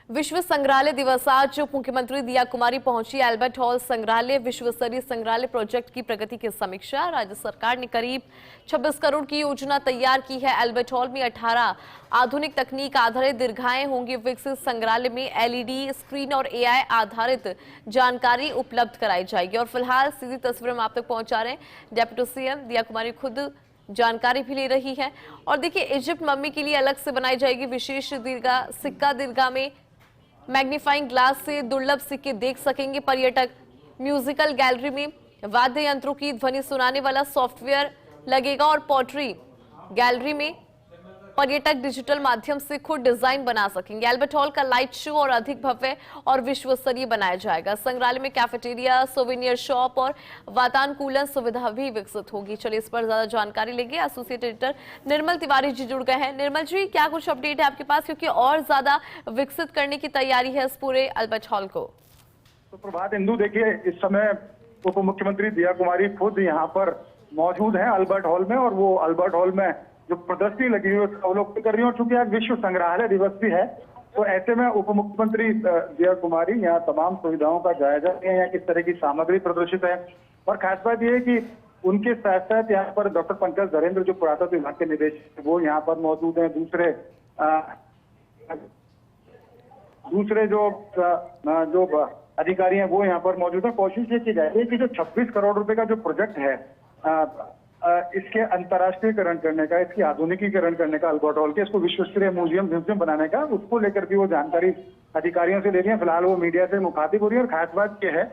विश्व संग्रहालय दिवस आज उप मुख्यमंत्री दिया कुमारी पहुंची अल्बर्ट हॉल संग्रहालय विश्व स्तरीय संग्रहालय प्रोजेक्ट की प्रगति की समीक्षा। राज्य सरकार ने करीब 26 करोड़ की योजना तैयार की है। अल्बर्ट हॉल में 18 आधुनिक तकनीक आधारित दीर्घाएं होंगी विकसित। संग्रहालय में एलईडी स्क्रीन और एआई आधारित जानकारी उपलब्ध कराई जाएगी। और फिलहाल सीधी तस्वीर हम आप तक पहुंचा रहे हैं। डेप्यूटी सीएम दिया कुमारी खुद जानकारी भी ले रही है। और देखिए, इजिप्ट मम्मी के लिए अलग से बनाई जाएगी विशेष दीर्घा सिक्का। दीर्घा में मैग्नीफाइंग ग्लास से दुर्लभ सिक्के देख सकेंगे पर्यटक। म्यूजिकल गैलरी में वाद्य यंत्रों की ध्वनि सुनाने वाला सॉफ्टवेयर लगेगा। और पॉटरी गैलरी में पर्यटक डिजिटल माध्यम से खुद डिजाइन बना सकेंगे। अल्बर्ट हॉल का लाइट शो और अधिक भव्य और विश्व स्तरीय बनाया जाएगा। संग्रहालय में कैफेटेरिया, सोवेनियर शॉप और वातानुकूलन सुविधा भी विकसित होगी। चलिए इस पर ज्यादा जानकारी लेंगे। एसोसिएट एडिटर निर्मल तिवारी जी जुड़ गए हैं। निर्मल जी, क्या कुछ अपडेट है आपके पास, क्योंकि और ज्यादा विकसित करने की तैयारी है इस पूरे अल्बर्ट हॉल को? तो प्रभात इंदु, देखिए इस समय उप मुख्यमंत्री दिया कुमारी खुद यहाँ पर मौजूद हैं अल्बर्ट हॉल में, और वो अल्बर्ट हॉल में जो प्रदर्शनी लगी हुई है उसका अवलोकन कर रही है। और चूंकि आज विश्व संग्रहालय दिवस भी है, तो ऐसे में उप मुख्यमंत्री दिया कुमारी यहाँ तमाम सुविधाओं का जायजा लिया, यहाँ किस तरह की सामग्री प्रदर्शित है। और खास बात यह है कि उनके साथ साथ यहाँ पर डॉक्टर पंकज धरेंद्र जो पुरातत्व विभाग के निदेशक वो यहाँ पर मौजूद हैं। दूसरे जो अधिकारी हैं वो यहाँ पर मौजूद है। कोशिश ये की जा रही है कि जो 26 करोड़ रुपए का जो प्रोजेक्ट है इसके अंतर्राष्ट्रीयकरण करने का, इसकी आधुनिकीकरण करने का अल्बर्ट हॉल के, इसको विश्व स्तरीय म्यूजियम बनाने का, उसको लेकर भी वो जानकारी अधिकारियों से ले रही है। फिलहाल वो मीडिया से मुखातिब हो रही है। और खास बात यह है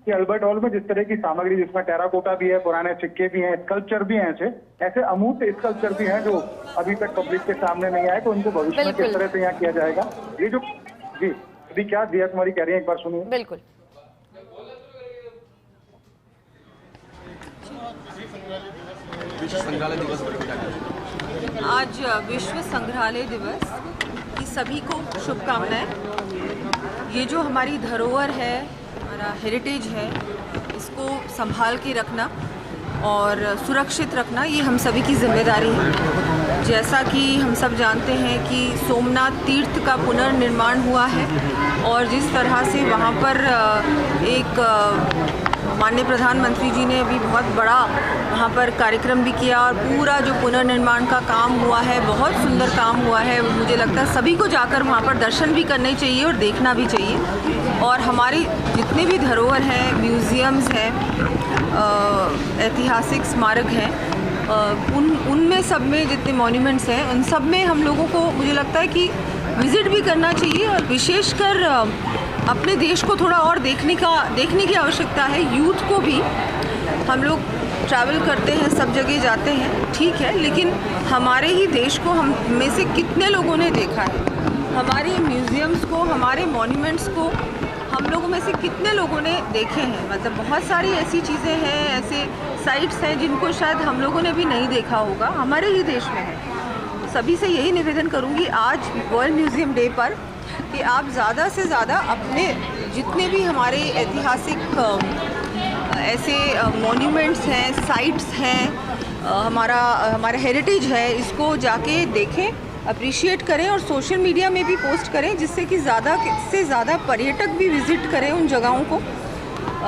कि अल्बर्ट हॉल में जिस तरह की सामग्री, जिसमें टेराकोटा भी है, पुराने सिक्के भी हैं, स्कल्पचर भी हैं, ऐसे अमूर्त स्कल्पचर भी हैं जो अभी तक पब्लिक के सामने नहीं आए, तो उनको भविष्य में किस तरह से यहाँ किया जाएगा, ये जो जी अभी क्या दिया कुमारी कह रही है, एक बार सुनिए। बिल्कुल। विश्व संग्रहालय दिवस आज विश्व संग्रहालय दिवस की सभी को शुभकामनाएं। ये जो हमारी धरोहर है, हमारा हेरिटेज है, इसको संभाल के रखना और सुरक्षित रखना ये हम सभी की जिम्मेदारी है। जैसा कि हम सब जानते हैं कि सोमनाथ तीर्थ का पुनर्निर्माण हुआ है, और जिस तरह से वहाँ पर एक माननीय प्रधानमंत्री जी ने अभी बहुत बड़ा वहाँ पर कार्यक्रम भी किया, और पूरा जो पुनर्निर्माण का काम हुआ है बहुत सुंदर काम हुआ है। मुझे लगता है सभी को जाकर वहाँ पर दर्शन भी करने चाहिए और देखना भी चाहिए। और हमारी जितने भी धरोहर हैं, म्यूज़ियम्स हैं, ऐतिहासिक स्मारक हैं, उनमें सब में जितने मॉन्यूमेंट्स हैं उन सब में हम लोगों को मुझे लगता है कि विज़िट भी करना चाहिए। और विशेषकर अपने देश को थोड़ा और देखने की आवश्यकता है। यूथ को भी, हम लोग ट्रैवल करते हैं, सब जगह जाते हैं, ठीक है, लेकिन हमारे ही देश को हम में से कितने लोगों ने देखा है? हमारे म्यूज़ियम्स को, हमारे मॉन्यूमेंट्स को हम लोगों में से कितने लोगों ने देखे हैं? मतलब बहुत सारी ऐसी चीज़ें हैं, ऐसे साइट्स हैं जिनको शायद हम लोगों ने भी नहीं देखा होगा, हमारे ही देश में है। सभी से यही निवेदन करूंगी आज वर्ल्ड म्यूज़ियम डे पर कि आप ज़्यादा से ज़्यादा अपने जितने भी हमारे ऐतिहासिक ऐसे मॉन्यूमेंट्स हैं, साइट्स हैं, हमारा हेरिटेज है, इसको जाके देखें, अप्रिशिएट करें और सोशल मीडिया में भी पोस्ट करें, जिससे कि ज़्यादा से ज़्यादा पर्यटक भी विज़िट करें उन जगहों को,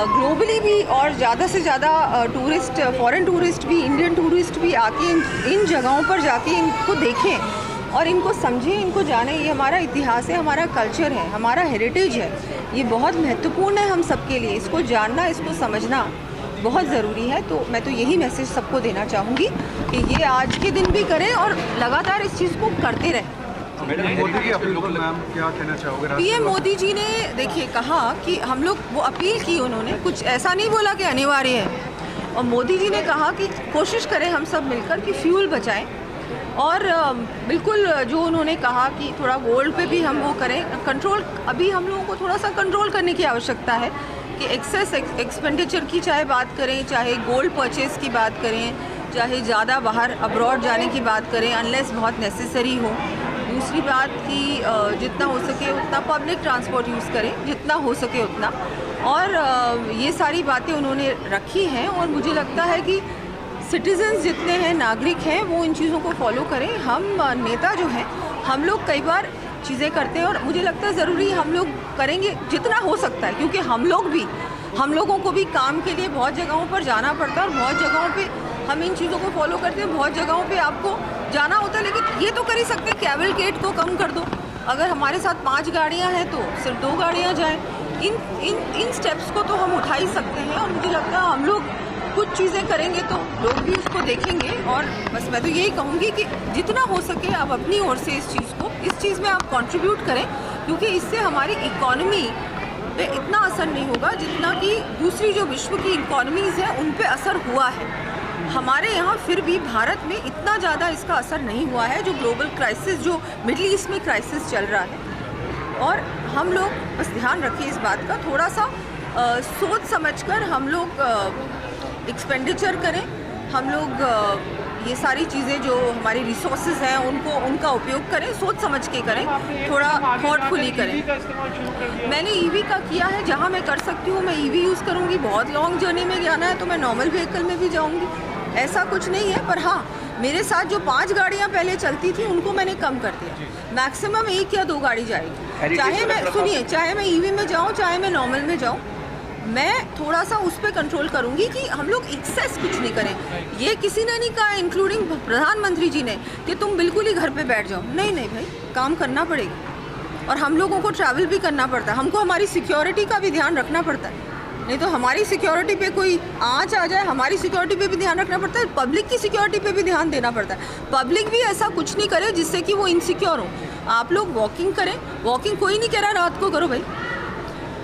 ग्लोबली भी, और ज़्यादा से ज़्यादा टूरिस्ट, फॉरेन टूरिस्ट भी, इंडियन टूरिस्ट भी आके इन जगहों पर जाके इनको देखें और इनको समझें, इनको जानें। ये हमारा इतिहास है, हमारा कल्चर है, हमारा हेरिटेज है, ये बहुत महत्वपूर्ण है हम सबके लिए। इसको जानना, इसको समझना बहुत ज़रूरी है। तो मैं तो यही मैसेज सबको देना चाहूँगी कि ये आज के दिन भी करें और लगातार इस चीज़ को करते रहें। मोदी की अपील को मैम क्या कहना चाहोगे? पीएम मोदी जी ने देखिए कहा कि हम लोग, वो अपील की उन्होंने, कुछ ऐसा नहीं बोला कि अनिवार्य है। और मोदी जी ने कहा कि कोशिश करें हम सब मिलकर कि फ्यूल बचाएं, और बिल्कुल जो उन्होंने कहा कि थोड़ा गोल्ड पे भी हम वो करें कंट्रोल। अभी हम लोगों को थोड़ा सा कंट्रोल करने की आवश्यकता है कि एक्सेस एक्सपेंडिचर की चाहे बात करें, चाहे गोल्ड परचेज़ की बात करें, चाहे ज़्यादा बाहर अब्रॉड जाने की बात करें, अनलेस बहुत नेसेसरी हो। दूसरी बात कि जितना हो सके उतना पब्लिक ट्रांसपोर्ट यूज़ करें, जितना हो सके उतना। और ये सारी बातें उन्होंने रखी हैं, और मुझे लगता है कि सिटीजन्स जितने हैं, नागरिक हैं, वो इन चीज़ों को फॉलो करें। हम नेता जो हैं, हम लोग कई बार चीज़ें करते हैं और मुझे लगता है ज़रूरी हम लोग करेंगे जितना हो सकता है, क्योंकि हम लोगों को भी काम के लिए बहुत जगहों पर जाना पड़ता है और बहुत जगहों पे हम इन चीज़ों को फॉलो करते हैं, बहुत जगहों पे आपको जाना होता है। लेकिन ये तो कर ही सकते हैं, कैवलकेड को कम कर दो। अगर हमारे साथ 5 गाड़ियाँ हैं तो सिर्फ 2 गाड़ियाँ जाएँ। इन स्टेप्स को तो हम उठा ही सकते हैं और मुझे लगता है हम लोग कुछ चीज़ें करेंगे तो लोग भी उसको देखेंगे। और बस मैं तो यही कहूँगी कि जितना हो सके आप अपनी ओर से इस चीज़ में आप कंट्रीब्यूट करें, क्योंकि इससे हमारी इकोनॉमी पे इतना असर नहीं होगा जितना कि दूसरी जो विश्व की इकोनॉमीज़ हैं उन पे असर हुआ है। हमारे यहाँ फिर भी भारत में इतना ज़्यादा इसका असर नहीं हुआ है, जो ग्लोबल क्राइसिस, जो मिडिल ईस्ट में क्राइसिस चल रहा है। और हम लोग बस ध्यान रखिए इस बात का, थोड़ा सा सोच समझकर हम लोग एक्सपेंडिचर करें। हम लोग ये सारी चीज़ें जो हमारी रिसोर्सेज हैं उनका उपयोग करें, सोच समझ के करें, थोड़ा थॉटफुली करें। मैंने ईवी का किया है, जहाँ मैं कर सकती हूँ मैं ईवी यूज़ करूँगी। बहुत लॉन्ग जर्नी में जाना है तो मैं नॉर्मल व्हीकल में भी जाऊँगी, ऐसा कुछ नहीं है। पर हाँ, मेरे साथ जो 5 गाड़ियाँ पहले चलती थी उनको मैंने कम कर दिया, मैक्सिमम 1 या 2 गाड़ी जाएगी। चाहे मैं ईवी में जाऊँ चाहे मैं नॉर्मल में जाऊँ, मैं थोड़ा सा उस पर कंट्रोल करूंगी कि हम लोग एक्सेस कुछ नहीं करें। ये किसी ने नहीं कहा, इंक्लूडिंग प्रधानमंत्री जी ने, कि तुम बिल्कुल ही घर पे बैठ जाओ। नहीं भाई, काम करना पड़ेगा और हम लोगों को ट्रैवल भी करना पड़ता है। हमको हमारी सिक्योरिटी का भी ध्यान रखना पड़ता है, नहीं तो हमारी सिक्योरिटी पे कोई आँच आ जाए, हमारी सिक्योरिटी पे भी ध्यान रखना पड़ता है, पब्लिक की सिक्योरिटी पे भी ध्यान देना पड़ता है। पब्लिक भी ऐसा कुछ नहीं करे जिससे कि वो इनसिक्योर हो। आप लोग वॉकिंग करें, वॉकिंग कोई नहीं कह रहा रात को करो भाई,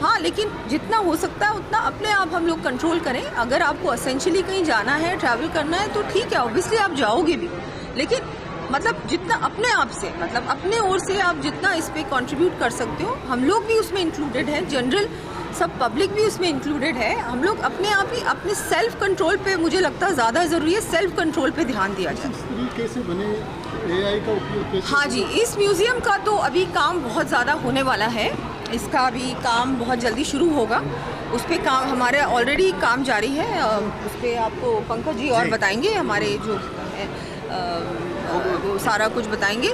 हाँ, लेकिन जितना हो सकता है उतना अपने आप हम लोग कंट्रोल करें। अगर आपको असेंशियली कहीं जाना है, ट्रैवल करना है तो ठीक है, ऑब्वियसली आप जाओगे भी, लेकिन मतलब जितना अपने आप से, मतलब अपने ओर से आप जितना इस पे कंट्रीब्यूट कर सकते हो, हम लोग भी उसमें इंक्लूडेड हैं, जनरल सब पब्लिक भी उसमें इंक्लूडेड है। हम लोग अपने आप ही अपने सेल्फ कंट्रोल पे, मुझे लगता है ज़्यादा ज़रूरी है सेल्फ कंट्रोल पे ध्यान दिया जाए। इस तरीके से बने AI का उपयोग, हाँ जी, इस म्यूज़ियम का तो अभी काम बहुत ज़्यादा होने वाला है। इसका अभी काम बहुत जल्दी शुरू होगा, उस पर काम हमारे ऑलरेडी काम जारी है। उस पर आपको पंकज जी और बताएंगे, हमारे जो वो सारा कुछ बताएंगे।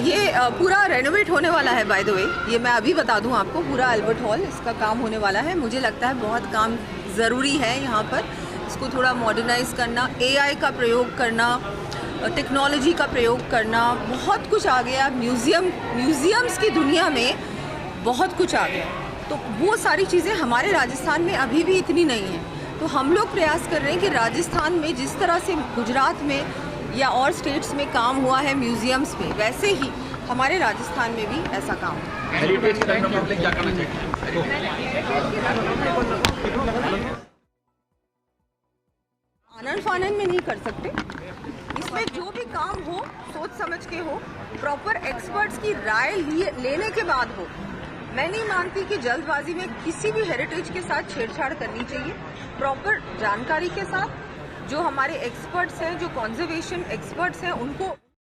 ये पूरा रेनोवेट होने वाला है, बाय द वे, ये मैं अभी बता दूं आपको। पूरा अल्बर्ट हॉल इसका काम होने वाला है। मुझे लगता है बहुत काम ज़रूरी है यहाँ पर, इसको थोड़ा मॉडर्नाइज़ करना, AI का प्रयोग करना, टेक्नोलॉजी का प्रयोग करना, बहुत कुछ आ गया। म्यूज़ियम्स की दुनिया में बहुत कुछ आ गया, तो वो सारी चीज़ें हमारे राजस्थान में अभी भी इतनी नहीं हैं। तो हम लोग प्रयास कर रहे हैं कि राजस्थान में जिस तरह से गुजरात में या और स्टेट्स में काम हुआ है म्यूज़ियम्स में, वैसे ही हमारे राजस्थान में भी ऐसा काम हो। हेरिटेज के रंग में क्या करना चाहिए? आनन फानन में नहीं कर सकते, इसमें जो भी काम हो सोच समझ के हो, प्रॉपर एक्सपर्ट्स की राय लेने के बाद हो। मैं नहीं मानती कि जल्दबाजी में किसी भी हेरिटेज के साथ छेड़छाड़ करनी चाहिए। प्रॉपर जानकारी के साथ जो हमारे एक्सपर्ट्स हैं, जो कंजर्वेशन एक्सपर्ट्स हैं, उनको